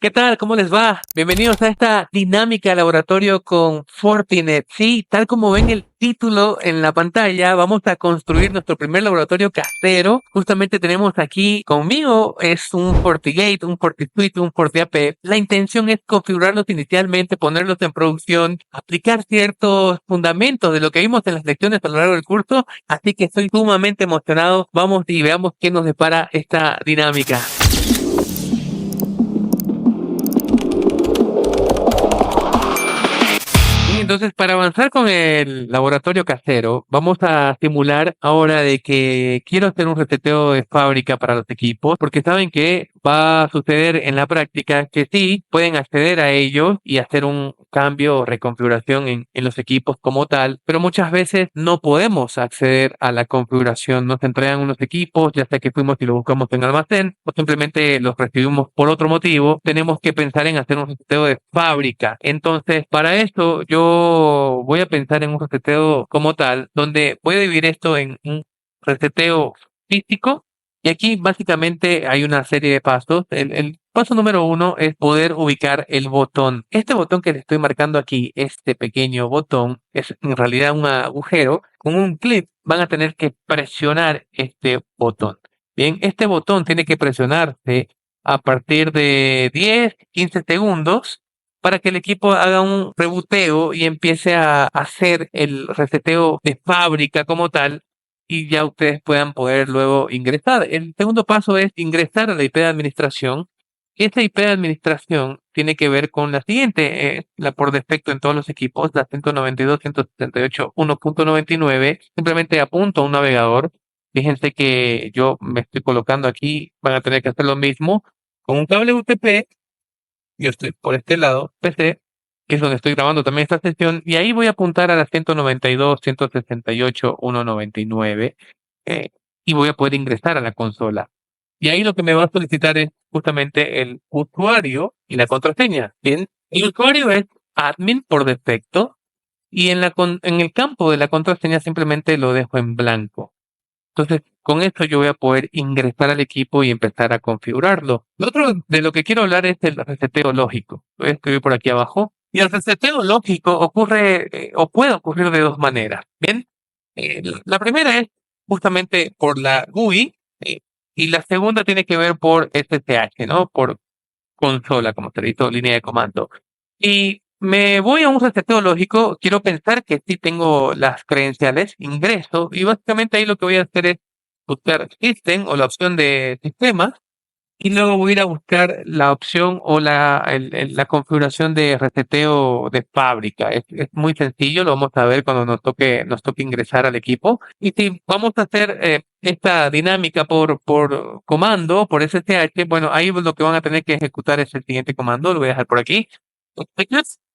¿Qué tal? ¿Cómo les va? Bienvenidos a esta dinámica de laboratorio con Fortinet. Sí, tal como ven el título en la pantalla, vamos a construir nuestro primer laboratorio casero. Justamente tenemos aquí conmigo, es un FortiGate, un FortiSwitch, un FortiAP. La intención es configurarlos inicialmente, ponerlos en producción, aplicar ciertos fundamentos de lo que vimos en las lecciones a lo largo del curso. Así que estoy sumamente emocionado. Vamos y veamos qué nos depara esta dinámica. Entonces, para avanzar con el laboratorio casero, vamos a simular ahora de que quiero hacer un reseteo de fábrica para los equipos, porque saben que va a suceder en la práctica que sí pueden acceder a ellos y hacer un cambio o reconfiguración en los equipos como tal, pero muchas veces no podemos acceder a la configuración. Nos entregan unos equipos, ya sea que fuimos y los buscamos en almacén o simplemente los recibimos por otro motivo. Tenemos que pensar en hacer un reseteo de fábrica. Entonces, para eso yo voy a pensar en un reseteo como tal, donde voy a dividir esto en un reseteo físico. Y aquí básicamente hay una serie de pasos. El paso número 1 es poder ubicar el botón. Este botón que le estoy marcando aquí, este pequeño botón, es en realidad un agujero. Con un clip van a tener que presionar este botón. Bien, este botón tiene que presionarse a partir de 10, 15 segundos para que el equipo haga un reboteo y empiece a hacer el reseteo de fábrica como tal, y ya ustedes puedan poder luego ingresar. El segundo paso es ingresar a la IP de administración. Esta IP de administración tiene que ver con la siguiente, la por defecto en todos los equipos, la 192.168.1.99. Simplemente apunto a un navegador. Fíjense que yo me estoy colocando aquí, van a tener que hacer lo mismo con un cable UTP. Yo estoy por este lado, PC, que es donde estoy grabando también esta sesión, y ahí voy a apuntar a la 192.168.1.99, y voy a poder ingresar a la consola. Y ahí lo que me va a solicitar es justamente el usuario y la contraseña. Bien, el usuario es admin por defecto, y en el campo de la contraseña simplemente lo dejo en blanco. Entonces, con esto yo voy a poder ingresar al equipo y empezar a configurarlo. Lo otro de lo que quiero hablar es el reseteo lógico. Lo voy a escribir por aquí abajo. Y el reseteo lógico ocurre o puede ocurrir de dos maneras. Bien, la primera es justamente por la GUI, y la segunda tiene que ver por SSH, ¿no? Por consola, como se le dice, línea de comando. Y me voy a un reseteo lógico, quiero pensar que sí tengo las credenciales, ingreso, y básicamente ahí lo que voy a hacer es buscar System o la opción de sistemas, y luego voy a ir a buscar la opción o la configuración de reseteo de fábrica. Es muy sencillo, lo vamos a ver cuando nos toque ingresar al equipo. Y si vamos a hacer esta dinámica por comando, por SSH, bueno, ahí lo que van a tener que ejecutar es el siguiente comando, lo voy a dejar por aquí.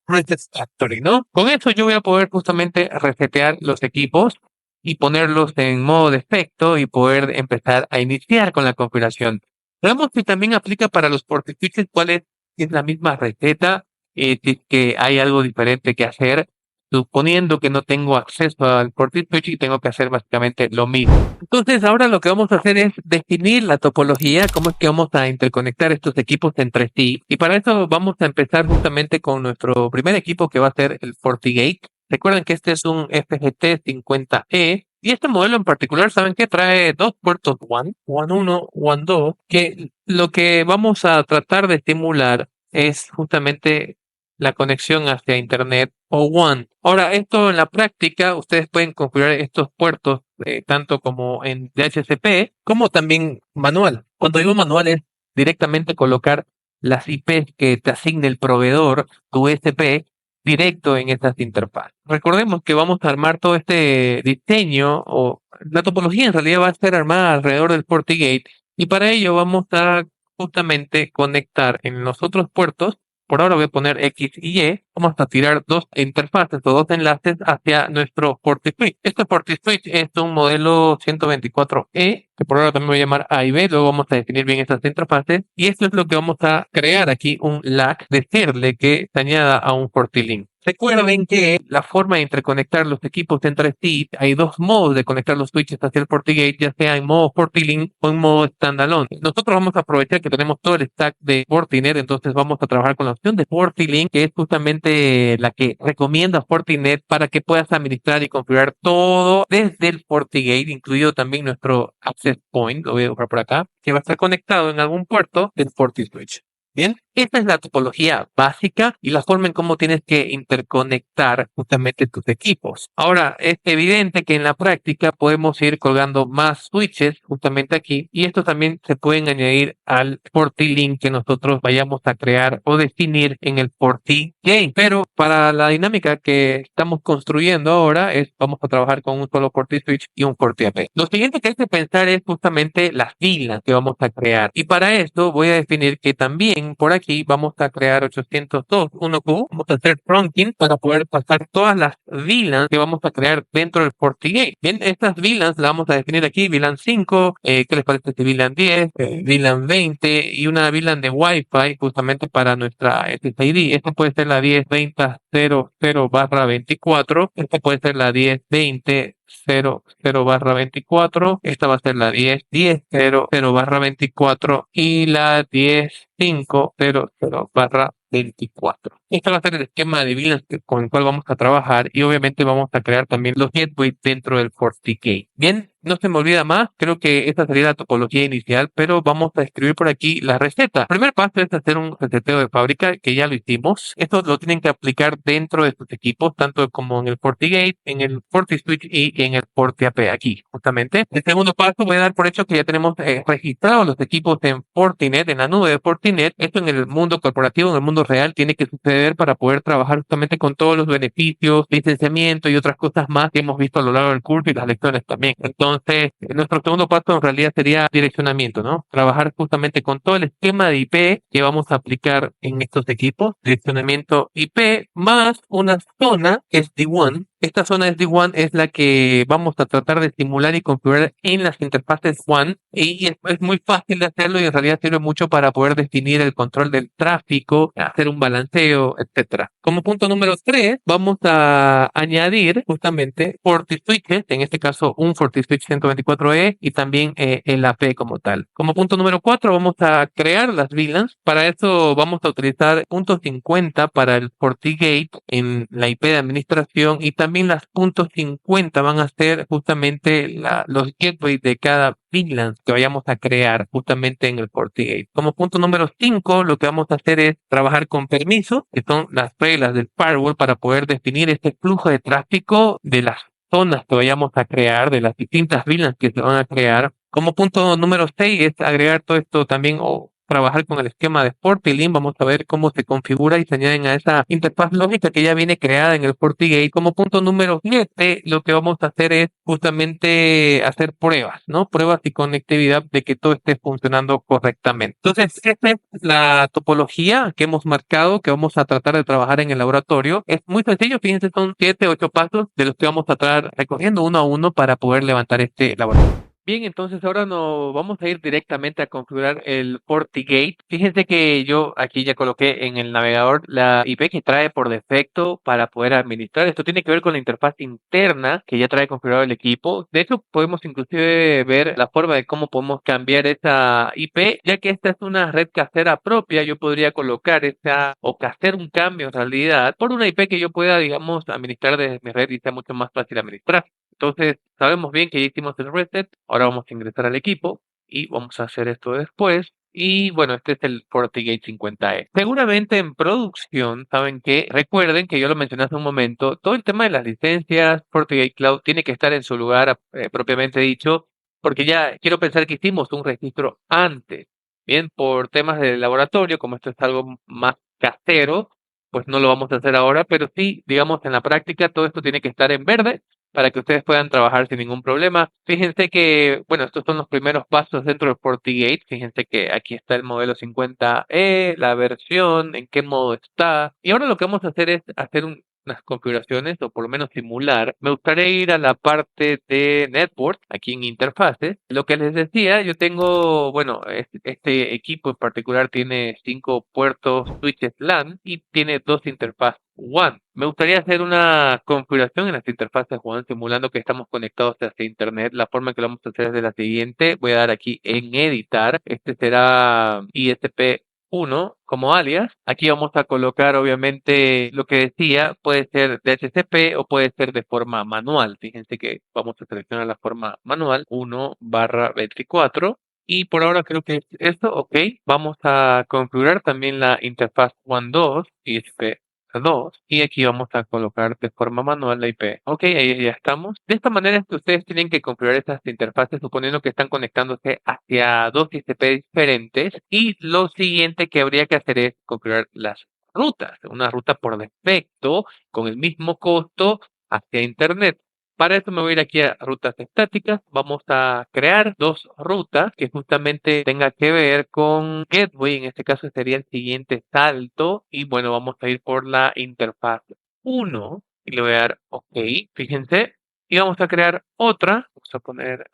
Reset Factory, ¿no? Con eso yo voy a poder justamente resetear los equipos y ponerlos en modo defecto y poder empezar a iniciar con la configuración. Veamos si también aplica para los FortiSwitches, cuál es, si es la misma receta, si es que hay algo diferente que hacer, suponiendo que no tengo acceso al FortiSwitch y tengo que hacer básicamente lo mismo. Entonces, ahora lo que vamos a hacer es definir la topología, cómo es que vamos a interconectar estos equipos entre sí. Y para eso vamos a empezar justamente con nuestro primer equipo, que va a ser el FortiGate. Recuerden que este es un FGT50E. Y este modelo en particular, ¿saben qué? Trae dos puertos WAN 1, WAN 2, que lo que vamos a tratar de estimular es justamente la conexión hacia Internet o WAN. Ahora, esto en la práctica, ustedes pueden configurar estos puertos tanto como en DHCP, como también manual. Cuando digo manual es directamente colocar las IPs que te asigne el proveedor, tu USP, directo en estas interfaces. Recordemos que vamos a armar todo este diseño, o la topología en realidad va a ser armada alrededor del FortiGate, y para ello vamos a justamente conectar en los otros puertos. Por ahora voy a poner X y Y. Vamos a tirar dos interfaces o dos enlaces hacia nuestro FortiSwitch. Este FortiSwitch es un modelo 124E que por ahora también voy a llamar A y B, luego vamos a definir bien estas interfaces, y esto es lo que vamos a crear aquí, un LAC, decirle que se añada a un FortiLink. Recuerden que la forma de interconectar los equipos entre sí, hay dos modos de conectar los switches hacia el FortiGate, ya sea en modo FortiLink o en modo standalone. Nosotros vamos a aprovechar que tenemos todo el stack de Fortinet, entonces vamos a trabajar con la opción de FortiLink, que es justamente la que recomienda Fortinet para que puedas administrar y configurar todo desde el FortiGate, incluido también nuestro access point, lo voy a dibujar por acá, que va a estar conectado en algún puerto del FortiSwitch. Bien, esta es la topología básica y la forma en cómo tienes que interconectar justamente tus equipos. Ahora, es evidente que en la práctica podemos ir colgando más switches justamente aquí, y estos también se pueden añadir al FortiLink que nosotros vayamos a crear o definir en el FortiGate. Pero para la dinámica que estamos construyendo ahora vamos a trabajar con un solo FortiSwitch y un FortiAP. Lo siguiente que hay que pensar es justamente las VLANs que vamos a crear, y para esto voy a definir que también por aquí vamos a crear 802.1q, vamos a hacer trunking para poder pasar todas las VLANs que vamos a crear dentro del FortiGate. Bien, estas VLANs las vamos a definir aquí, VLAN 5, ¿qué les parece este VLAN 10, VLAN 20 y una VLAN de Wi-Fi justamente para nuestra SSID. Esta puede ser la 10.20.00/24, esta puede ser la 10.20.00/24, esta va a ser la 10.10.00/24 y la 10.5.00/24. Este va a ser el esquema de VLANs con el cual vamos a trabajar, y obviamente vamos a crear también los gateways dentro del FortiGate. Bien, no se me olvida más, creo que esta sería la topología inicial, pero vamos a escribir por aquí la receta. El primer paso es hacer un reseteo de fábrica, que ya lo hicimos. Esto lo tienen que aplicar dentro de sus equipos, tanto como en el FortiGate, en el FortiSwitch y en el FortiAP aquí, justamente. El segundo paso voy a dar por hecho que ya tenemos registrados los equipos en Fortinet, en la nube de Fortinet. Esto en el mundo corporativo, en el mundo real, tiene que suceder para poder trabajar justamente con todos los beneficios, licenciamiento y otras cosas más que hemos visto a lo largo del curso y las lecciones también. Entonces, nuestro segundo paso en realidad sería direccionamiento, ¿no? Trabajar justamente con todo el esquema de IP que vamos a aplicar en estos equipos, direccionamiento IP, más una zona que es D1. Esta zona SD-WAN es la que vamos a tratar de simular y configurar en las interfaces WAN, y es muy fácil de hacerlo, y en realidad sirve mucho para poder definir el control del tráfico, hacer un balanceo, etcétera. Como punto número 3, vamos a añadir justamente FortiSwitches, en este caso un FortiSwitch 124E y también el AP como tal. Como punto número 4, vamos a crear las VLANs. Para eso vamos a utilizar punto 50 para el FortiGate en la IP de administración, y también las puntos 50 van a ser justamente los gateways de cada VLAN que vayamos a crear justamente en el FortiGate. Como punto número 5, lo que vamos a hacer es trabajar con permisos, que son las reglas del firewall, para poder definir este flujo de tráfico de las zonas que vayamos a crear, de las distintas VLANs que se van a crear. Como punto número 6 es agregar todo esto también, o trabajar con el esquema de FortiLink. Vamos a ver cómo se configura y se añaden a esa interfaz lógica que ya viene creada en el FortiGate. Como punto número 7, lo que vamos a hacer es justamente hacer pruebas, ¿no? Pruebas y conectividad de que todo esté funcionando correctamente. Entonces, esta es la topología que hemos marcado, que vamos a tratar de trabajar en el laboratorio. Es muy sencillo, fíjense, son 7, 8 pasos de los que vamos a estar recorriendo uno a uno para poder levantar este laboratorio. Bien, entonces ahora nos vamos a ir directamente a configurar el FortiGate. Fíjense que yo aquí ya coloqué en el navegador la IP que trae por defecto para poder administrar. Esto tiene que ver con la interfaz interna que ya trae configurado el equipo. De hecho, podemos inclusive ver la forma de cómo podemos cambiar esa IP, ya que esta es una red casera propia. Yo podría colocar esa, o hacer un cambio en realidad, por una IP que yo pueda, digamos, administrar desde mi red y sea mucho más fácil administrar. Entonces, sabemos bien que ya hicimos el reset, ahora vamos a ingresar al equipo y vamos a hacer esto después. Y bueno, este es el FortiGate 50E. Seguramente en producción, saben que, recuerden que yo lo mencioné hace un momento, todo el tema de las licencias, FortiGate Cloud tiene que estar en su lugar propiamente dicho, porque ya quiero pensar que hicimos un registro antes. Bien, por temas de laboratorio, como esto es algo más casero, pues no lo vamos a hacer ahora, pero sí, digamos, en la práctica todo esto tiene que estar en verde para que ustedes puedan trabajar sin ningún problema. Fíjense que, bueno, estos son los primeros pasos dentro del FortiGate. Fíjense que aquí está el modelo 50E, la versión, en qué modo está. Y ahora lo que vamos a hacer es hacer un unas configuraciones o por lo menos simular, me gustaría ir a la parte de Network, aquí en interfaces. Lo que les decía, yo tengo, bueno, este equipo en particular tiene 5 puertos switches LAN y tiene 2 interfaces WAN. Me gustaría hacer una configuración en las interfaces WAN simulando que estamos conectados hacia Internet. La forma que lo vamos a hacer es de la siguiente. Voy a dar aquí en editar. Este será ISP1 como alias. Aquí vamos a colocar obviamente lo que decía, puede ser DHCP o puede ser de forma manual. Fíjense que vamos a seleccionar la forma manual 1/24. Y por ahora creo que es esto, ok. Vamos a configurar también la interfaz WAN 2 ISP2 y aquí vamos a colocar de forma manual la IP. Ok, ahí ya estamos. De esta manera es que ustedes tienen que configurar estas interfaces suponiendo que están conectándose hacia 2 ICP diferentes y lo siguiente que habría que hacer es configurar las rutas, una ruta por defecto con el mismo costo hacia Internet. Para eso me voy a ir aquí a rutas estáticas. Vamos a crear 2 rutas que justamente tenga que ver con Gateway. En este caso sería el siguiente salto. Y bueno, vamos a ir por la interfaz 1 y le voy a dar OK. Fíjense. Y vamos a crear otra. Vamos a poner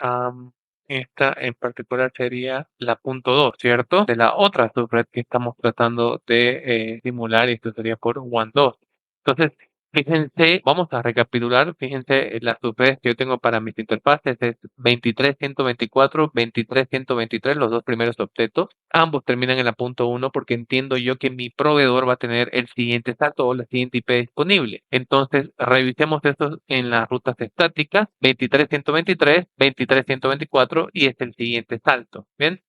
esta en particular sería la punto 2, ¿cierto? De la otra subred que estamos tratando de simular y esto sería por WAN 2. Entonces, fíjense, vamos a recapitular, fíjense, las subredes que yo tengo para mis interfaces es 23.124, 23.123, los dos primeros objetos. Ambos terminan en la punto 1 porque entiendo yo que mi proveedor va a tener el siguiente salto o la siguiente IP disponible. Entonces, revisemos estos en las rutas estáticas, 23.123, 23.124 y es el siguiente salto. ¿Bien?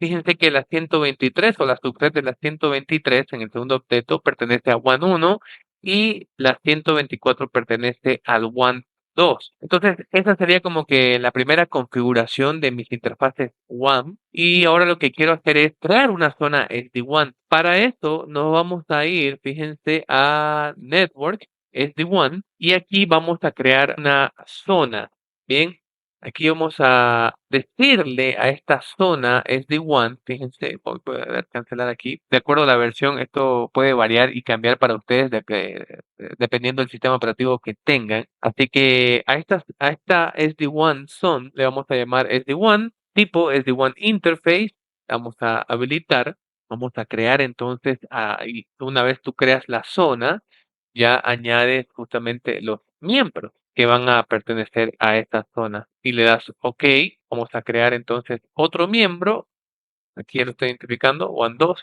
Fíjense que la 123 o la subred de la 123 en el segundo octeto pertenece a WAN 1 y la 124 pertenece al WAN 2. Entonces, esa sería como que la primera configuración de mis interfaces WAN. Y ahora lo que quiero hacer es crear una zona SD-WAN. Para eso nos vamos a ir, fíjense, a Network SD-WAN y aquí vamos a crear una zona. Bien, aquí vamos a decirle a esta zona SD-WAN, fíjense, voy a dar cancelar aquí. De acuerdo a la versión, esto puede variar y cambiar para ustedes dependiendo del sistema operativo que tengan. Así que a esta SD-WAN zone le vamos a llamar SD-WAN, tipo SD-WAN interface, vamos a habilitar, vamos a crear entonces, y una vez tú creas la zona, ya añades justamente los miembros que van a pertenecer a esta zona y le das OK. Vamos a crear entonces otro miembro. Aquí ya lo estoy identificando, WAN2,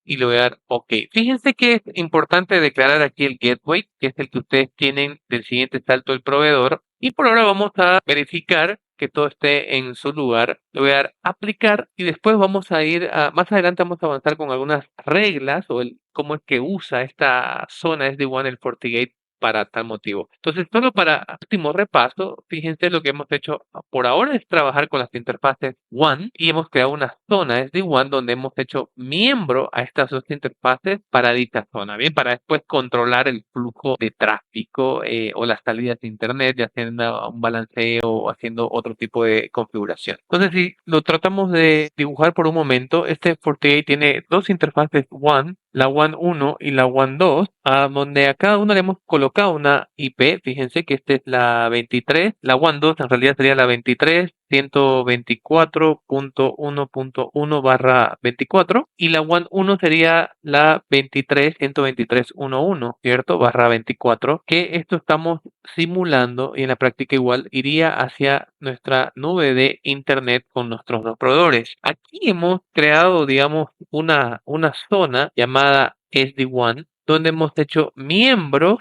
y le voy a dar OK. Fíjense que es importante declarar aquí el gateway, que es el que ustedes tienen del siguiente salto del proveedor. Y por ahora vamos a verificar que todo esté en su lugar. Le voy a dar aplicar y después vamos a ir más adelante vamos a avanzar con algunas reglas o cómo es que usa esta zona SD-WAN el FortiGate para tal motivo. Entonces, solo para último repaso, fíjense lo que hemos hecho por ahora es trabajar con las interfaces WAN y hemos creado una zona SD-WAN donde hemos hecho miembro a estas dos interfaces para dicha zona, bien, para después controlar el flujo de tráfico o las salidas de internet, ya haciendo un balanceo o haciendo otro tipo de configuración. Entonces, si lo tratamos de dibujar por un momento, este FortiGate tiene dos interfaces WAN, la WAN 1 y la WAN 2, donde a cada una le hemos colocado una IP. Fíjense que esta es la 23, la WAN 2 en realidad sería la 23.124.1.1/24 y la WAN 1 sería la 23.123.1.1, ¿cierto? /24, que esto estamos simulando y en la práctica igual iría hacia nuestra nube de internet con nuestros dos proveedores. Aquí hemos creado, digamos, una zona llamada SD-WAN, donde hemos hecho miembros.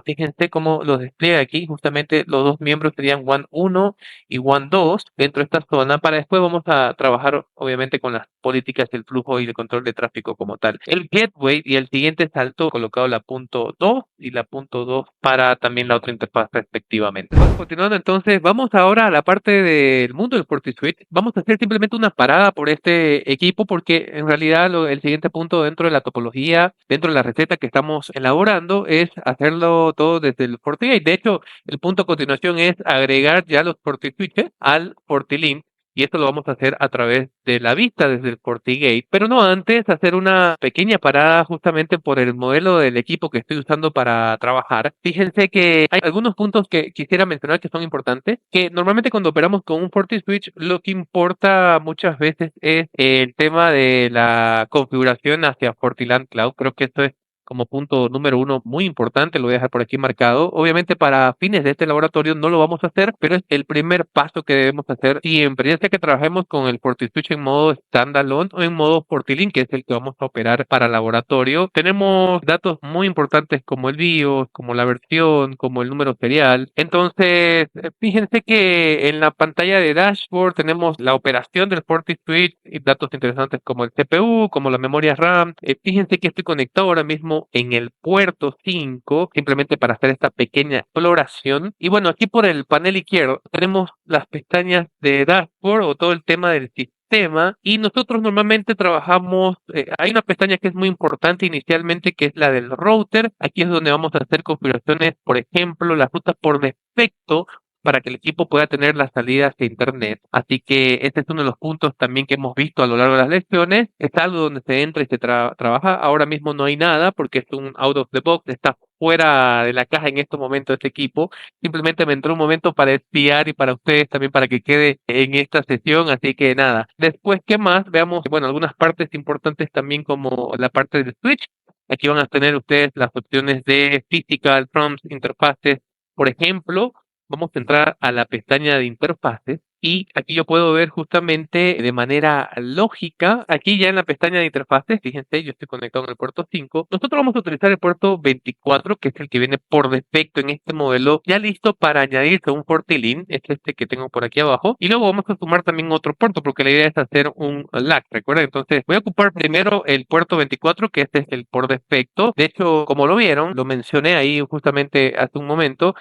Fíjense cómo los despliega aquí. Justamente los dos miembros serían WAN 1 y WAN 2 dentro de esta zona. Para después vamos a trabajar, obviamente, con las políticas del flujo y el control de tráfico como tal. El gateway y el siguiente salto colocado la punto 2 y la punto 2 para también la otra interfaz respectivamente. Bueno, continuando entonces, vamos ahora a la parte del mundo del FortiSuite. Vamos a hacer simplemente una parada por este equipo porque en realidad el siguiente punto dentro de la topología, dentro de la receta que estamos elaborando es hacerlo todo desde el FortiGate. De hecho, el punto a continuación es agregar ya los FortiSwitches al FortiLink y esto lo vamos a hacer a través de la vista desde el FortiGate, pero no antes hacer una pequeña parada justamente por el modelo del equipo que estoy usando para trabajar. Fíjense que hay algunos puntos que quisiera mencionar que son importantes, que normalmente cuando operamos con un FortiSwitch lo que importa muchas veces es el tema de la configuración hacia FortiLAN Cloud. Creo que esto es como punto número uno muy importante, lo voy a dejar por aquí marcado. Obviamente para fines de este laboratorio no lo vamos a hacer, pero es el primer paso que debemos hacer siempre, ya sea que trabajemos con el FortiSwitch en modo standalone o en modo FortiLink, que es el que vamos a operar para laboratorio. Tenemos datos muy importantes como el BIOS, como la versión, como el número serial. Entonces, fíjense que en la pantalla de dashboard tenemos la operación del FortiSwitch y datos interesantes como el CPU, como la memoria RAM. Fíjense que estoy conectado ahora mismo en el puerto 5, simplemente para hacer esta pequeña exploración. Y bueno, aquí por el panel izquierdo tenemos las pestañas de dashboard o todo el tema del sistema, y nosotros normalmente trabajamos, hay una pestaña que es muy importante inicialmente, que es la del router. Aquí es donde vamos a hacer configuraciones, por ejemplo, las rutas por defecto para que el equipo pueda tener las salidas de internet. Así que este es uno de los puntos también que hemos visto a lo largo de las lecciones. Es algo donde se entra y se trabaja. Ahora mismo no hay nada porque es un out of the box, está fuera de la caja en estos momentos este equipo. Simplemente me entró un momento para espiar y para ustedes también para que quede en esta sesión. Así que nada. Después, ¿qué más? Veamos, bueno, algunas partes importantes también como la parte del switch. Aquí van a tener ustedes las opciones de physical, prompts, interfaces. Por ejemplo, vamos a entrar a la pestaña de interfaces y aquí yo puedo ver justamente de manera lógica, aquí ya en la pestaña de interfaces, fíjense, yo estoy conectado en el puerto 5, nosotros vamos a utilizar el puerto 24, que es el que viene por defecto en este modelo, ya listo para añadirse un FortiLink, es este que tengo por aquí abajo, y luego vamos a sumar también otro puerto, porque la idea es hacer un LAC, ¿recuerden? Entonces voy a ocupar primero el puerto 24, que este es el por defecto. De hecho, como lo vieron, lo mencioné ahí justamente hace un momento,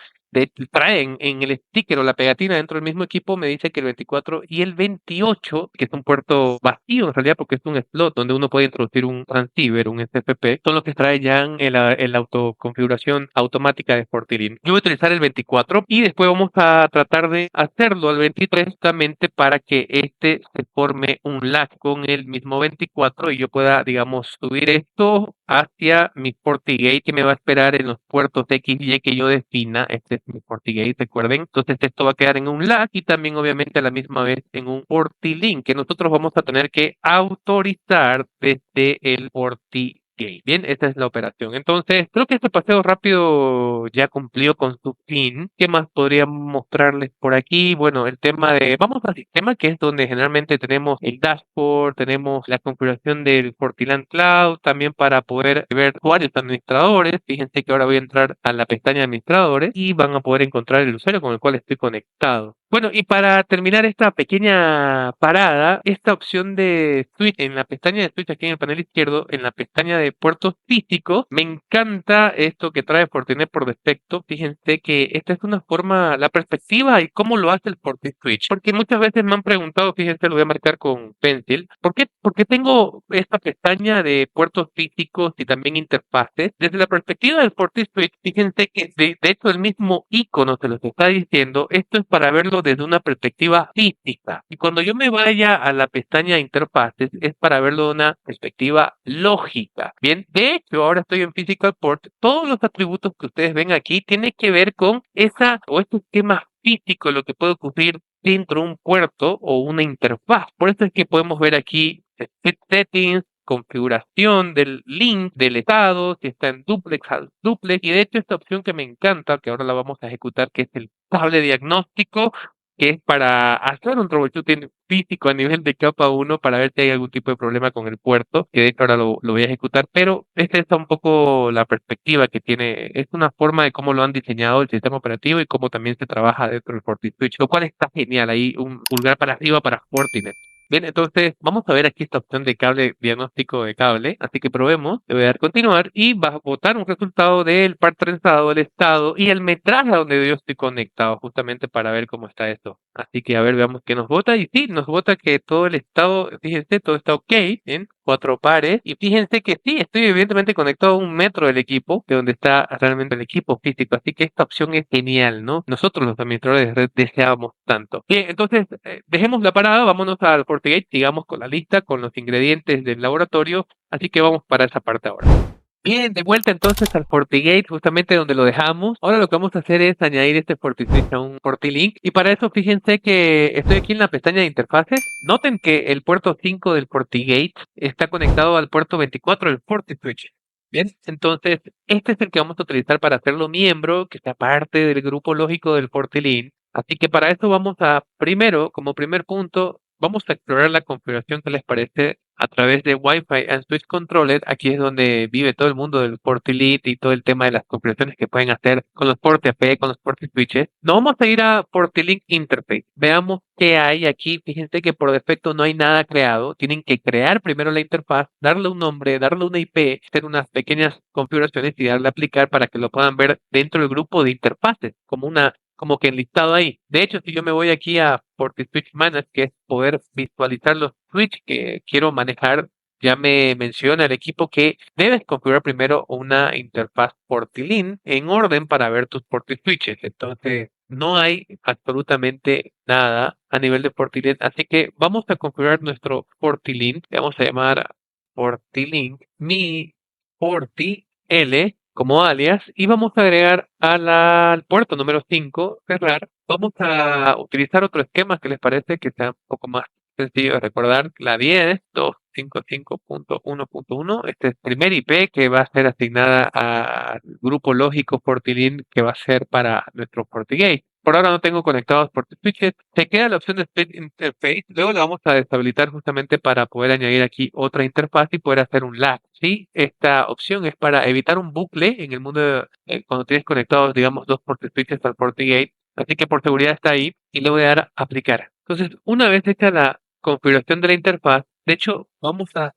traen en el sticker o la pegatina dentro del mismo equipo, me dice que el 24 y el 28, que es un puerto vacío en realidad porque es un slot donde uno puede introducir un transceiver, un SFP, son los que traen ya en la autoconfiguración automática de FortiLink. Yo voy a utilizar el 24 y después vamos a tratar de hacerlo al 23 justamente para que este se forme un lag con el mismo 24 y yo pueda, digamos, subir esto hacia mi FortiGate que me va a esperar en los puertos X y Y que yo defina. Este es mi FortiGate, recuerden. Entonces esto va a quedar en un LAC y también obviamente a la misma vez en un FortiLink que nosotros vamos a tener que autorizar desde el FortiGate. Bien, esta es la operación. Entonces, creo que este paseo rápido ya cumplió con su fin. ¿Qué más podría mostrarles por aquí? Bueno, el tema de, vamos al sistema, que es donde generalmente tenemos el dashboard, tenemos la configuración del FortiLAN Cloud, también para poder ver usuarios administradores. Fíjense que ahora voy a entrar a la pestaña de administradores y van a poder encontrar el usuario con el cual estoy conectado. Bueno, y para terminar esta pequeña parada, esta opción de switch en la pestaña de switch aquí en el panel izquierdo, en la pestaña de puertos físicos, me encanta esto que trae Fortinet por defecto. Fíjense que esta es una forma, la perspectiva y cómo lo hace el FortiSwitch, porque muchas veces me han preguntado, fíjense, lo voy a marcar con pencil, por qué tengo esta pestaña de puertos físicos y también interfaces? Desde la perspectiva del FortiSwitch, fíjense que de hecho el mismo icono se los está diciendo, esto es para verlo desde una perspectiva física. Y cuando yo me vaya a la pestaña de interfaces, es para verlo de una perspectiva lógica. Bien, de hecho, ahora estoy en Physical Port. Todos los atributos que ustedes ven aquí tienen que ver con esa o este esquema físico, lo que puede ocurrir dentro de un puerto o una interfaz. Por eso es que podemos ver aquí settings, configuración del link, del estado, si está en duplex, al duplex, y de hecho esta opción que me encanta, que ahora la vamos a ejecutar, que es el cable diagnóstico, que es para hacer un troubleshooting físico a nivel de capa 1 para ver si hay algún tipo de problema con el puerto, que de hecho ahora lo voy a ejecutar, pero esta es un poco la perspectiva que tiene, es una forma de cómo lo han diseñado el sistema operativo y cómo también se trabaja dentro del FortiSwitch, lo cual está genial, ahí un pulgar para arriba para Fortinet. Bien, entonces vamos a ver aquí esta opción de cable diagnóstico de cable, así que probemos, le voy a dar continuar y va a botar un resultado del par trenzado, el estado y el metraje a donde yo estoy conectado, justamente para ver cómo está esto. Así que a ver, veamos qué nos vota y sí, nos vota que todo el estado, fíjense, todo está ok, bien. 4 pares. Y fíjense que sí, estoy evidentemente conectado a 1 metro del equipo, de donde está realmente el equipo físico. Así que esta opción es genial, ¿no? Nosotros los administradores de red deseábamos tanto. Bien, entonces dejemos la parada, vámonos al FortiGate, sigamos con la lista, con los ingredientes del laboratorio. Así que vamos para esa parte ahora. Bien, de vuelta entonces al FortiGate, justamente donde lo dejamos. Ahora lo que vamos a hacer es añadir este FortiSwitch a un FortiLink. Y para eso fíjense que estoy aquí en la pestaña de interfaces. Noten que el puerto 5 del FortiGate está conectado al puerto 24 del FortiSwitch. Bien, entonces este es el que vamos a utilizar para hacerlo miembro, que sea parte del grupo lógico del FortiLink. Así que para eso vamos a, primero, como primer punto, vamos a explorar la configuración que les parece a través de Wi-Fi and Switch Controller. Aquí es donde vive todo el mundo del FortiLink y todo el tema de las configuraciones que pueden hacer con los FortiAP, con los FortiSwitches. Nos vamos a ir a FortiLink Interface. Veamos qué hay aquí. Fíjense que por defecto no hay nada creado. Tienen que crear primero la interfaz, darle un nombre, darle una IP, hacer unas pequeñas configuraciones y darle a aplicar para que lo puedan ver dentro del grupo de interfaces, como que enlistado ahí. De hecho, si yo me voy aquí a FortiSwitch Manage, que es poder visualizar los switch que quiero manejar, ya me menciona el equipo que debes configurar primero una interfaz FortiLink en orden para ver tus FortiSwitches. Entonces, no hay absolutamente nada a nivel de FortiLink, así que vamos a configurar nuestro FortiLink. Le vamos a llamar FortiLink Mi FortiL como alias y vamos a agregar al puerto número 5, cerrar. Vamos a utilizar otro esquema que les parece que sea un poco más sencillo de recordar, la 10.255.1.1. Este es el primer IP que va a ser asignada al grupo lógico FortiLink que va a ser para nuestro FortiGate. Por ahora no tengo conectados FortiSwitches. Se queda la opción de Split Interface. Luego la vamos a deshabilitar justamente para poder añadir aquí otra interfaz y poder hacer un lag. ¿Sí? Esta opción es para evitar un bucle en el mundo cuando tienes conectados, digamos, dos FortiSwitches al FortiGate. Así que por seguridad está ahí y le voy a dar a aplicar. Entonces, una vez hecha la configuración de la interfaz, de hecho, vamos a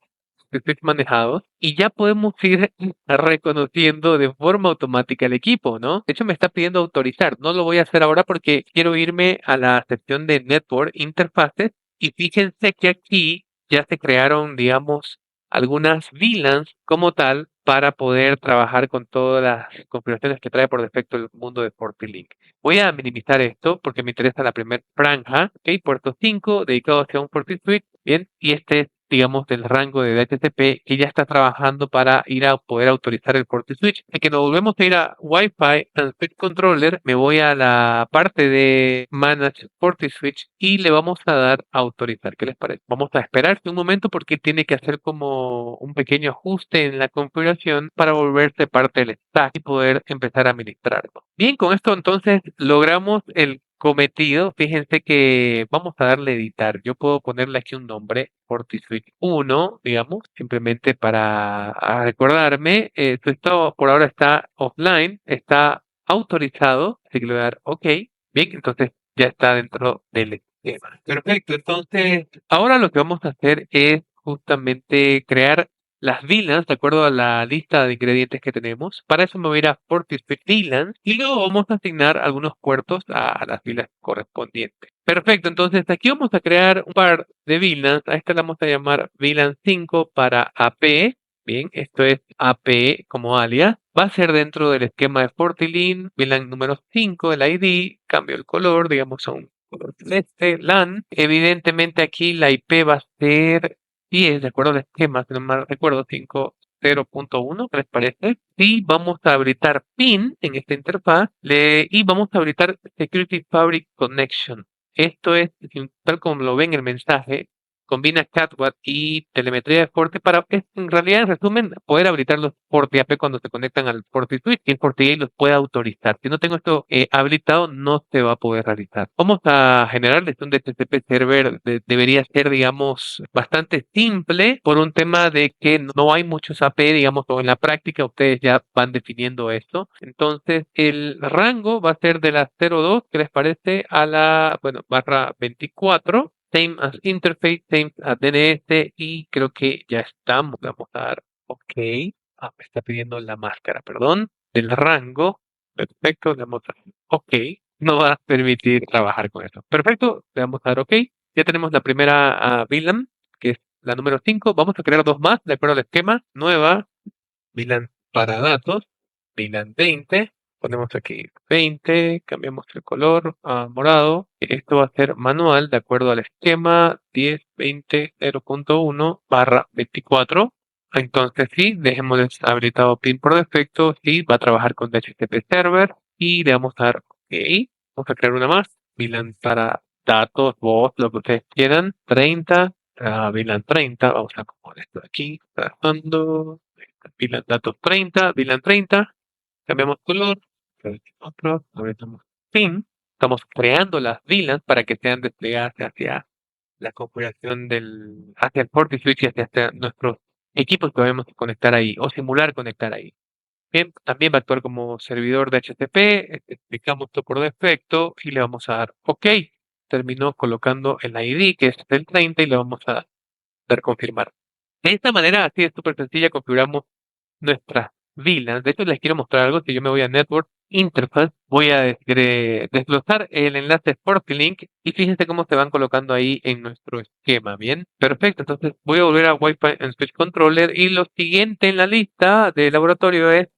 switches manejados y ya podemos ir reconociendo de forma automática el equipo, ¿no? De hecho, me está pidiendo autorizar. No lo voy a hacer ahora porque quiero irme a la sección de Network Interfaces y fíjense que aquí ya se crearon, digamos, algunas VLANs como tal para poder trabajar con todas las configuraciones que trae por defecto el mundo de FortiLink. Voy a minimizar esto porque me interesa la primera franja, ¿ok? Puerto 5 dedicado hacia un FortiSwitch, bien, y este es, digamos, del rango de DHCP que ya está trabajando para ir a poder autorizar el FortiSwitch. De que nos volvemos a ir a Wi-Fi and Switch Controller, me voy a la parte de Manage FortiSwitch y le vamos a dar a autorizar. ¿Qué les parece? Vamos a esperar un momento porque tiene que hacer como un pequeño ajuste en la configuración para volverse parte del stack y poder empezar a administrarlo. Bien, con esto entonces logramos el cometido. Fíjense que vamos a darle editar. Yo puedo ponerle aquí un nombre, FortiSwitch 1, digamos, simplemente para recordarme. Su estado por ahora está offline, está autorizado, así que le voy a dar OK. Bien, entonces ya está dentro del esquema. Perfecto, entonces ahora lo que vamos a hacer es justamente crear las VLANs de acuerdo a la lista de ingredientes que tenemos. Para eso me voy a ir a FortiSwitch VLANs y luego vamos a asignar algunos puertos a las VLANs correspondientes. Perfecto, entonces aquí vamos a crear un par de VLANs. A esta la vamos a llamar VLAN 5 para AP. Bien, esto es AP como alias. Va a ser dentro del esquema de FortiLink, VLAN número 5, el ID, cambio el color, digamos a un color celeste, LAN. Evidentemente aquí la IP va a ser 10, de acuerdo al esquema, si no mal recuerdo, 5.0.1, ¿qué les parece? Y vamos a habilitar PIN en esta interfaz y vamos a habilitar Security Fabric Connection. Esto es, tal como lo ven en el mensaje, combina CATWAT y telemetría de Forti para, en realidad, en resumen, poder habilitar los FortiAP cuando se conectan al FortiSwitch y el FortiGate los puede autorizar. Si no tengo esto habilitado, no se va a poder realizar. Vamos a generarles un DHCP server. Debería ser, digamos, bastante simple por un tema de que no hay muchos AP, digamos, o en la práctica ustedes ya van definiendo esto. Entonces, el rango va a ser de la 02, ¿qué les parece? A la, bueno, barra 24. Same as interface, same as DNS y creo que ya estamos. Vamos a dar OK. Me está pidiendo la máscara, perdón, del rango. Perfecto, le damos a OK. No va a permitir trabajar con eso. Perfecto, le vamos a dar OK. Ya tenemos la primera VLAN, que es la número 5. Vamos a crear dos más, de acuerdo al esquema. Nueva, VLAN para datos, VLAN 20. Ponemos aquí 20, cambiamos el color a morado. Esto va a ser manual, de acuerdo al esquema 10.20.0.1/24. Entonces sí, dejemos deshabilitado PIN por defecto. Sí, va a trabajar con DHCP Server. Y le vamos a dar OK. Vamos a crear una más. VLAN para datos, voz, lo que ustedes quieran. 30. VLAN 30. Vamos a acomodar esto de aquí. Trabajando. VLAN datos 30. VLAN 30. Cambiamos color. Otro. Agregamos PIN. Estamos creando las VLANs para que sean desplegadas hacia la configuración hacia el FortiSwitch y hacia nuestros equipos que vamos a conectar ahí o simular conectar ahí. Bien, también va a actuar como servidor de HTTP, explicamos esto por defecto y le vamos a dar OK. Terminó colocando el ID que es el 30 y le vamos a dar confirmar. De esta manera, así es súper sencilla, configuramos nuestras VLANs. De hecho, les quiero mostrar algo. Si yo me voy a Network Interface, voy a desglosar el enlace FortiLink y fíjense cómo se van colocando ahí en nuestro esquema. Bien, perfecto. Entonces voy a volver a Wi-Fi and Switch Controller y lo siguiente en la lista de laboratorio es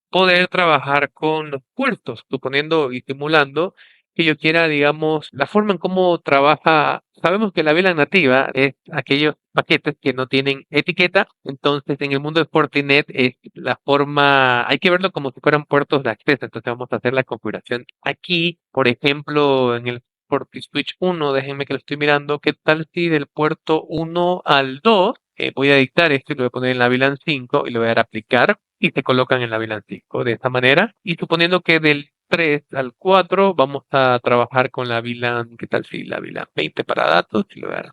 poder trabajar con los puertos, suponiendo y simulando que yo quiera, digamos, la forma en cómo trabaja. Sabemos que la VLAN nativa es aquellos paquetes que no tienen etiqueta, entonces en el mundo de Fortinet es la forma, hay que verlo como si fueran puertos de acceso, entonces vamos a hacer la configuración aquí, por ejemplo, en el FortiSwitch 1, déjenme que lo estoy mirando, ¿qué tal si del puerto 1 al 2 voy a dictar esto y lo voy a poner en la VLAN 5 y lo voy a dar a aplicar y se colocan en la VLAN 5 de esta manera? Y suponiendo que del 3 al 4 vamos a trabajar con la VLAN, ¿qué tal si la VLAN 20 para datos? Y le voy a dar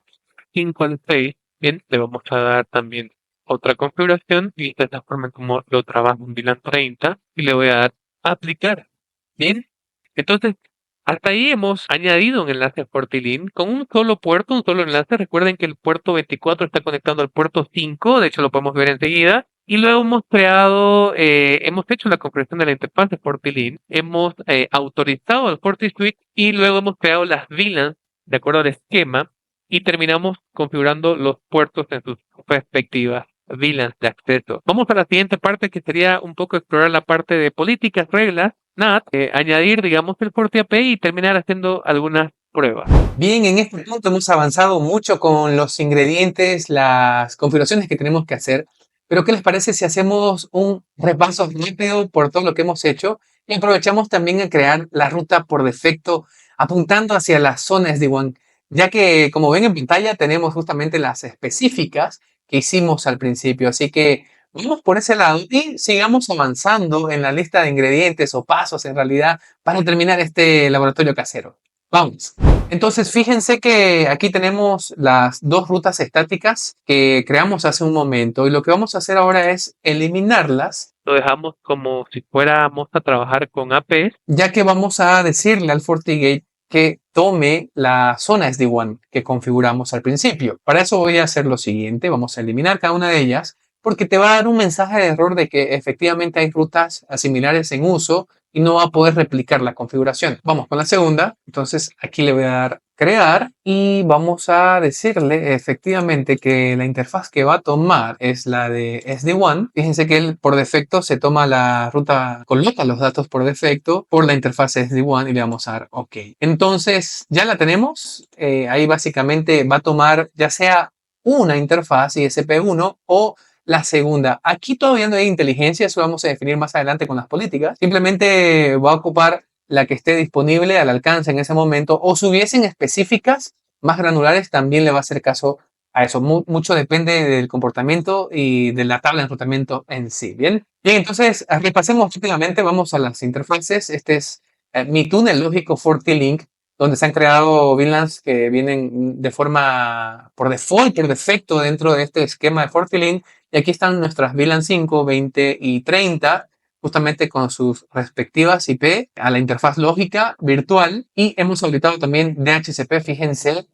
5 al 6, bien, le vamos a dar también otra configuración y de esta forma como lo trabajo en VLAN 30 y le voy a dar a aplicar. Bien, entonces hasta ahí hemos añadido un enlace FortiLink con un solo puerto, un solo enlace. Recuerden que el puerto 24 está conectando al puerto 5, de hecho lo podemos ver enseguida. Y luego hemos creado, hemos hecho la configuración de la interfaz de FortiLink, hemos autorizado al FortiSwitch y luego hemos creado las VLANs de acuerdo al esquema y terminamos configurando los puertos en sus respectivas VLANs de acceso. Vamos a la siguiente parte, que sería un poco explorar la parte de políticas, reglas, NAT, añadir, digamos, el FortiAP y terminar haciendo algunas pruebas. Bien, en este punto hemos avanzado mucho con los ingredientes, las configuraciones que tenemos que hacer, pero ¿qué les parece si hacemos un repaso rápido por todo lo que hemos hecho y aprovechamos también a crear la ruta por defecto apuntando hacia la zona SD-WAN, ya que como ven en pantalla tenemos justamente las específicas que hicimos al principio, así que vamos por ese lado y sigamos avanzando en la lista de ingredientes o pasos en realidad para terminar este laboratorio casero. Vamos. Entonces, fíjense que aquí tenemos las dos rutas estáticas que creamos hace un momento y lo que vamos a hacer ahora es eliminarlas. Lo dejamos como si fuéramos a trabajar con AP, ya que vamos a decirle al FortiGate que tome la zona SD-WAN que configuramos al principio. Para eso voy a hacer lo siguiente, vamos a eliminar cada una de ellas porque te va a dar un mensaje de error de que efectivamente hay rutas similares en uso y no va a poder replicar la configuración. Vamos con la segunda, entonces aquí le voy a dar crear y vamos a decirle efectivamente que la interfaz que va a tomar es la de SD-WAN. Fíjense que él por defecto se toma la ruta, coloca los datos por defecto por la interfaz SD-WAN y le vamos a dar OK. Entonces ya la tenemos, ahí básicamente va a tomar ya sea una interfaz ISP1 o la segunda. Aquí todavía no hay inteligencia, eso vamos a definir más adelante con las políticas. Simplemente va a ocupar la que esté disponible al alcance en ese momento, o si hubiesen específicas más granulares, también le va a hacer caso a eso. Mucho depende del comportamiento y de la tabla de enrutamiento en sí. Bien, entonces repasemos rápidamente, vamos a las interfaces. Este es mi túnel lógico FortiLink, donde se han creado VLANs que vienen de forma por default, por defecto dentro de este esquema de FortiLink. Y aquí están nuestras VLAN 5, 20 y 30, justamente con sus respectivas IP a la interfaz lógica virtual. Y hemos habilitado también DHCP, fíjense,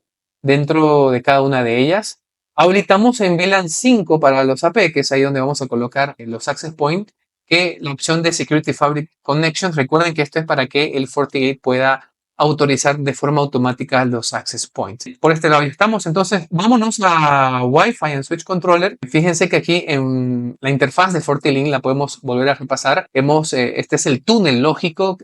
dentro de cada una de ellas. Habilitamos en VLAN 5 para los AP, que es ahí donde vamos a colocar los access points, que la opción de Security Fabric Connections, recuerden que esto es para que el FortiGate pueda autorizar de forma automática los access points. Por este lado ya estamos, entonces vámonos a Wi-Fi en Switch Controller. Fíjense que aquí en la interfaz de FortiLink la podemos volver a repasar. Este es el túnel lógico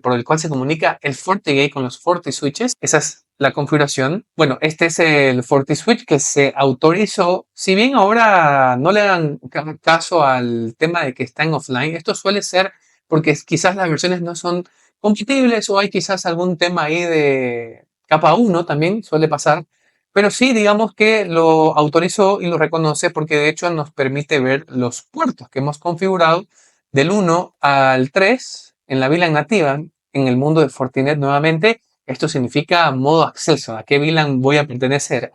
por el cual se comunica el FortiGate con los FortiSwitches. Esa es la configuración. Bueno, este es el FortiSwitch que se autorizó. Si bien ahora no le hagan caso al tema de que está en offline, esto suele ser porque quizás las versiones no son compatibles o hay quizás algún tema ahí de capa 1 también suele pasar, pero sí digamos que lo autorizó y lo reconoce porque de hecho nos permite ver los puertos que hemos configurado del 1 al 3 en la VLAN nativa en el mundo de Fortinet nuevamente. Esto significa modo acceso, a qué VLAN voy a pertenecer.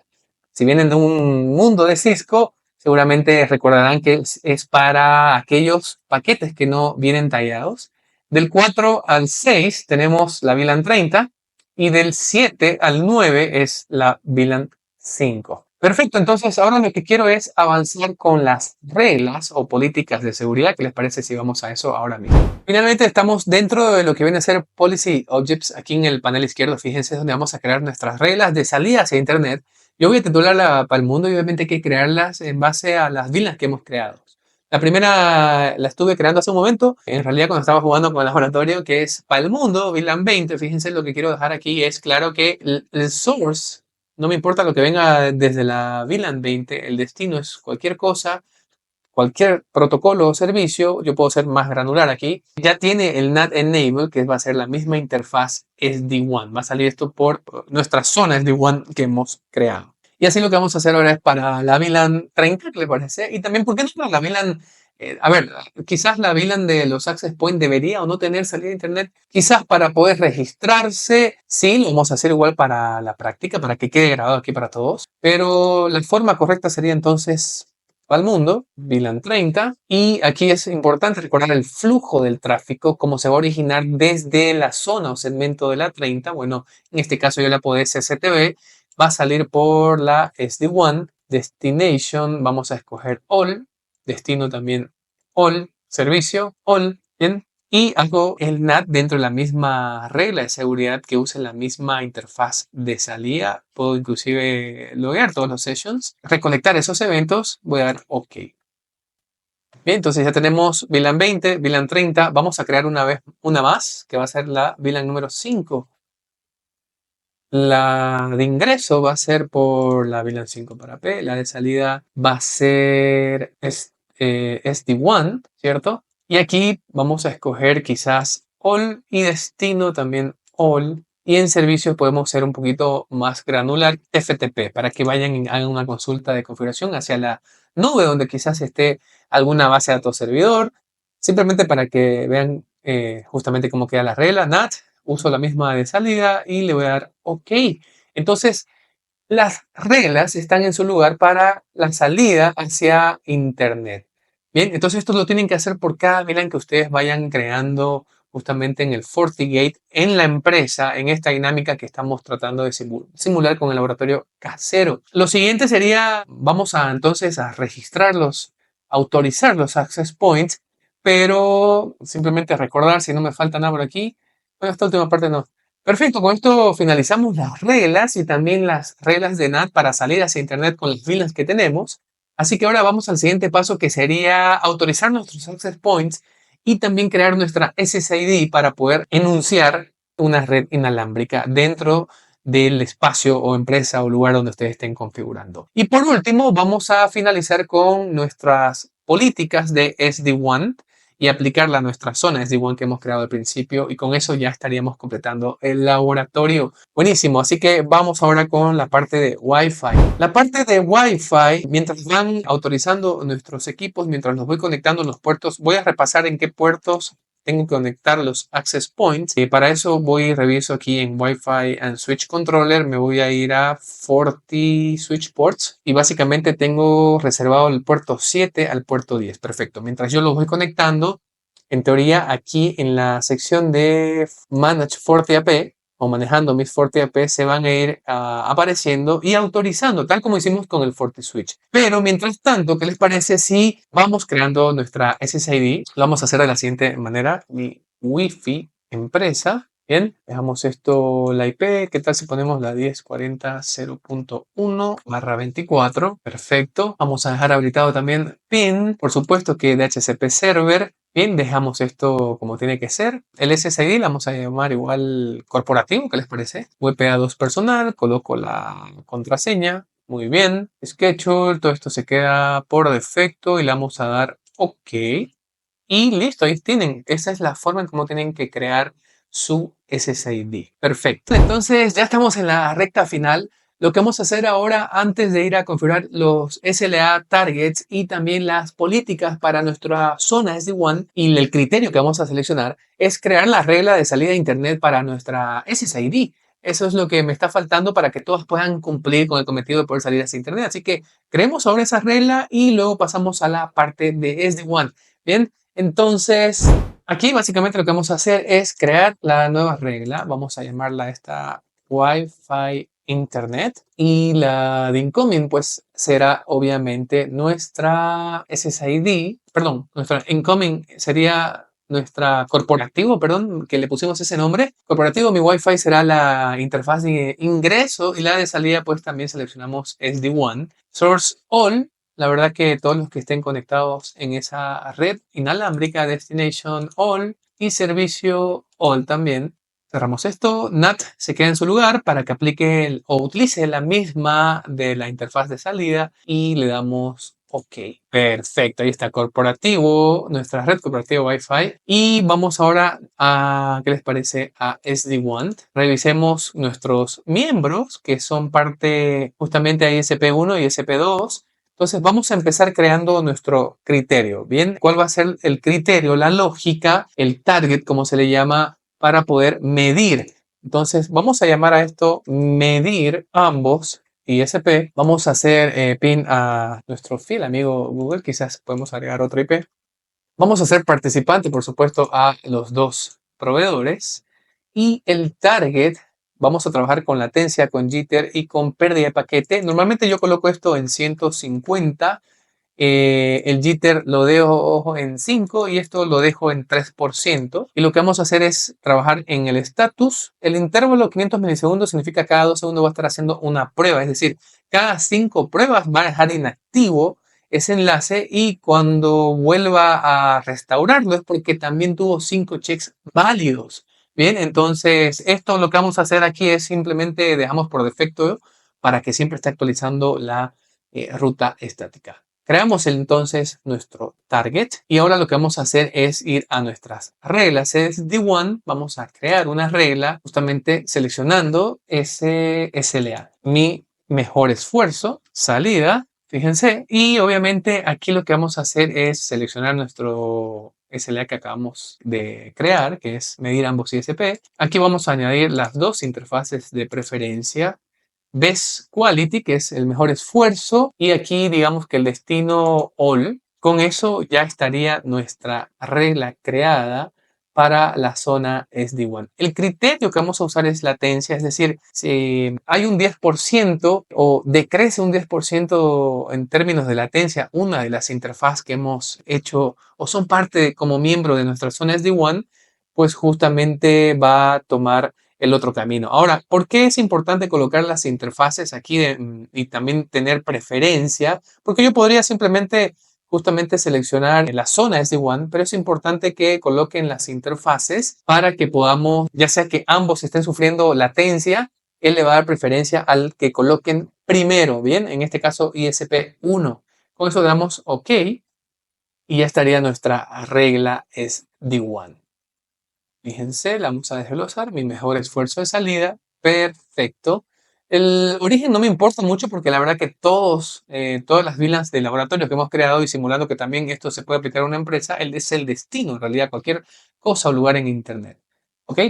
Si vienen de un mundo de Cisco, seguramente recordarán que es para aquellos paquetes que no vienen tallados. Del 4 al 6 tenemos la VLAN 30 y del 7 al 9 es la VLAN 5. Perfecto, entonces ahora lo que quiero es avanzar con las reglas o políticas de seguridad. ¿Qué les parece si vamos a eso ahora mismo? Finalmente estamos dentro de lo que viene a ser Policy Objects. Aquí en el panel izquierdo, fíjense, donde vamos a crear nuestras reglas de salida hacia Internet. Yo voy a titularla para el mundo y obviamente hay que crearlas en base a las VLANs que hemos creado. La primera la estuve creando hace un momento, en realidad cuando estaba jugando con el laboratorio, que es para el mundo, VLAN 20. Fíjense, lo que quiero dejar aquí es claro que el source, no me importa lo que venga desde la VLAN 20, el destino es cualquier cosa, cualquier protocolo o servicio. Yo puedo ser más granular aquí. Ya tiene el NAT Enable, que va a ser la misma interfaz SD-WAN. Va a salir esto por nuestra zona SD-WAN que hemos creado. Y así lo que vamos a hacer ahora es para la VLAN 30, ¿qué le parece? Y también, ¿por qué no para la VLAN? A ver, quizás la VLAN de los access point debería o no tener salida de internet. Quizás para poder registrarse, sí, lo vamos a hacer igual para la práctica, para que quede grabado aquí para todos. Pero la forma correcta sería entonces al mundo, VLAN 30, y aquí es importante recordar el flujo del tráfico, cómo se va a originar desde la zona o segmento de la 30. Bueno, en este caso yo la puedo SCTV, va a salir por la SD-WAN, Destination, vamos a escoger All, destino también All, servicio All, bien. Y hago el NAT dentro de la misma regla de seguridad que use la misma interfaz de salida. Puedo inclusive loguear todos los sessions, recolectar esos eventos, voy a dar OK. Bien, entonces ya tenemos VLAN 20, VLAN 30. Vamos a crear una más, que va a ser la VLAN número 5. La de ingreso va a ser por la VLAN 5 para P. La de salida va a ser SD-WAN, ¿cierto? Y aquí vamos a escoger quizás All y destino también All. Y en servicios podemos ser un poquito más granular, FTP, para que vayan y hagan una consulta de configuración hacia la nube donde quizás esté alguna base de datos servidor. Simplemente para que vean justamente cómo queda la regla. NAT, uso la misma de salida y le voy a dar OK. Entonces, las reglas están en su lugar para la salida hacia Internet. Bien, entonces esto lo tienen que hacer por cada VLAN que ustedes vayan creando justamente en el FortiGate, en la empresa, en esta dinámica que estamos tratando de simular con el laboratorio casero. Lo siguiente sería, vamos a entonces a registrarlos, autorizar los access points, pero simplemente recordar, si no me falta nada por aquí, bueno, esta última parte no. Perfecto, con esto finalizamos las reglas y también las reglas de NAT para salir hacia Internet con las VLANs que tenemos. Así que ahora vamos al siguiente paso, que sería autorizar nuestros access points y también crear nuestra SSID para poder enunciar una red inalámbrica dentro del espacio o empresa o lugar donde ustedes estén configurando. Y por último, vamos a finalizar con nuestras políticas de SD-WAN y aplicarla a nuestra zona SD-WAN que hemos creado al principio, y con eso ya estaríamos completando el laboratorio. Buenísimo, así que vamos ahora con la parte de Wi-Fi. La parte de Wi-Fi, mientras van autorizando nuestros equipos, mientras los voy conectando en los puertos, voy a repasar en qué puertos tengo que conectar los access points. Y para eso voy y reviso aquí en Wi-Fi and Switch Controller. Me voy a ir a Forti Switch Ports y básicamente tengo reservado el puerto 7 al puerto 10. Perfecto. Mientras yo los voy conectando, en teoría aquí en la sección de Manage FortiAP o manejando mis FortiAP se van a ir apareciendo y autorizando, tal como hicimos con el FortiSwitch. Pero mientras tanto, ¿qué les parece si vamos creando nuestra SSID? Lo vamos a hacer de la siguiente manera. Mi Wi-Fi empresa, Bien, dejamos esto la IP. ¿Qué tal si ponemos la 10.40.0.1/24? Perfecto. Vamos a dejar habilitado también PIN, por supuesto que DHCP server. Bien, dejamos esto como tiene que ser. El SSID la vamos a llamar igual corporativo, ¿qué les parece? WPA2 personal, coloco la contraseña. Muy bien. Schedule, todo esto se queda por defecto y le vamos a dar OK. Y listo, ahí tienen. Esa es la forma en cómo tienen que crear su SSID. Perfecto. Entonces ya estamos en la recta final. Lo que vamos a hacer ahora, antes de ir a configurar los SLA targets y también las políticas para nuestra zona SD-WAN y el criterio que vamos a seleccionar, es crear la regla de salida de Internet para nuestra SSID. Eso es lo que me está faltando para que todos puedan cumplir con el cometido de poder salir hacia Internet. Así que creemos ahora esa regla y luego pasamos a la parte de SD-WAN. Bien, entonces aquí básicamente lo que vamos a hacer es crear la nueva regla. Vamos a llamarla esta Wi-Fi Internet y la de incoming pues será obviamente nuestra SSID, perdón, nuestra incoming sería nuestra corporativo, perdón, que le pusimos ese nombre. Corporativo, mi Wi-Fi será la interfaz de ingreso y la de salida pues también seleccionamos SD-WAN. Source All, la verdad que todos los que estén conectados en esa red inalámbrica, Destination All y Servicio All también. Cerramos esto, NAT se queda en su lugar para que aplique o utilice la misma de la interfaz de salida y le damos OK. Perfecto, ahí está corporativo, nuestra red corporativa Wi-Fi. Y vamos ahora a, ¿qué les parece? A SD-WAN. Revisemos nuestros miembros que son parte justamente de ISP1 y ISP2. Entonces vamos a empezar creando nuestro criterio. Bien, ¿cuál va a ser el criterio, la lógica, el target, como se le llama, para poder medir? Entonces vamos a llamar a esto medir ambos ISP. Vamos a hacer pin a nuestro fiel amigo Google. Quizás podemos agregar otro IP. Vamos a hacer participante, por supuesto, a los dos proveedores. Y el target, vamos a trabajar con latencia, con jitter y con pérdida de paquete. Normalmente yo coloco esto en 150. El jitter lo dejo en 5 y esto lo dejo en 3%. Y lo que vamos a hacer es trabajar en el status. El intervalo 500 milisegundos significa cada 2 segundos va a estar haciendo una prueba. Es decir, cada 5 pruebas va a dejar inactivo ese enlace y cuando vuelva a restaurarlo es porque también tuvo 5 checks válidos. Bien, entonces esto lo que vamos a hacer aquí es simplemente dejamos por defecto para que siempre esté actualizando la ruta estática. Creamos entonces nuestro target y ahora lo que vamos a hacer es ir a nuestras reglas. Es D1, vamos a crear una regla justamente seleccionando ese SLA. Mi mejor esfuerzo, salida, fíjense, y obviamente aquí lo que vamos a hacer es seleccionar nuestro SLA que acabamos de crear, que es medir ambos ISP. Aquí vamos a añadir las dos interfaces de preferencia. Best Quality, que es el mejor esfuerzo, y aquí digamos que el destino All. Con eso ya estaría nuestra regla creada para la zona SD-WAN. El criterio que vamos a usar es latencia, es decir, si hay un 10% o decrece un 10% en términos de latencia, una de las interfaces que hemos hecho o son parte como miembro de nuestra zona SD-WAN, pues justamente va a tomar el otro camino. Ahora, ¿por qué es importante colocar las interfaces aquí y también tener preferencia? Porque yo podría simplemente justamente seleccionar la zona SD-WAN, pero es importante que coloquen las interfaces para que podamos, ya sea que ambos estén sufriendo latencia, él le va a dar preferencia al que coloquen primero, ¿bien? En este caso ISP1. Con eso le damos OK y ya estaría nuestra regla SD-WAN. Fíjense, la vamos a desglosar. Mi mejor esfuerzo de salida. Perfecto. El origen no me importa mucho porque la verdad que todas las VLANs de laboratorio que hemos creado y simulando que también esto se puede aplicar a una empresa, es el destino, en realidad, cualquier cosa o lugar en Internet. ¿Ok?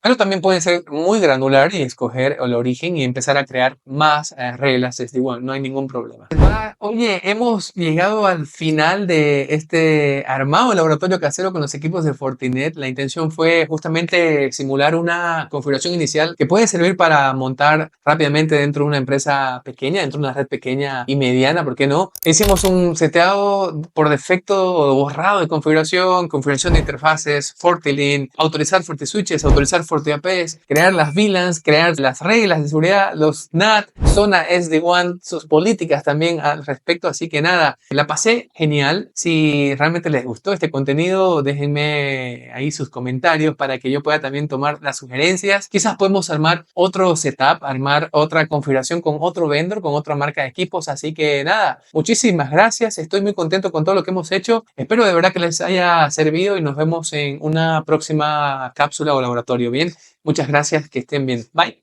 Pero también pueden ser muy granular y escoger el origen y empezar a crear más reglas. Es igual, no hay ningún problema. Va Oye, hemos llegado al final de este armado laboratorio casero con los equipos de Fortinet. La intención fue justamente simular una configuración inicial que puede servir para montar rápidamente dentro de una empresa pequeña, dentro de una red pequeña y mediana, ¿por qué no? Hicimos un seteado por defecto o borrado de configuración de interfaces, FortiLink, autorizar FortiSwitches, autorizar FortiAPs, crear las VLANs, crear las reglas de seguridad, los NAT, zona SD-WAN, sus políticas también al respecto. Así que nada, la pasé genial. Si realmente les gustó este contenido, déjenme ahí sus comentarios para que yo pueda también tomar las sugerencias. Quizás podemos armar otro setup, armar otra configuración con otro vendor, con otra marca de equipos. Así que nada, muchísimas gracias. Estoy muy contento con todo lo que hemos hecho. Espero de verdad que les haya servido y nos vemos en una próxima cápsula o laboratorio. Bien, muchas gracias, que estén bien. Bye.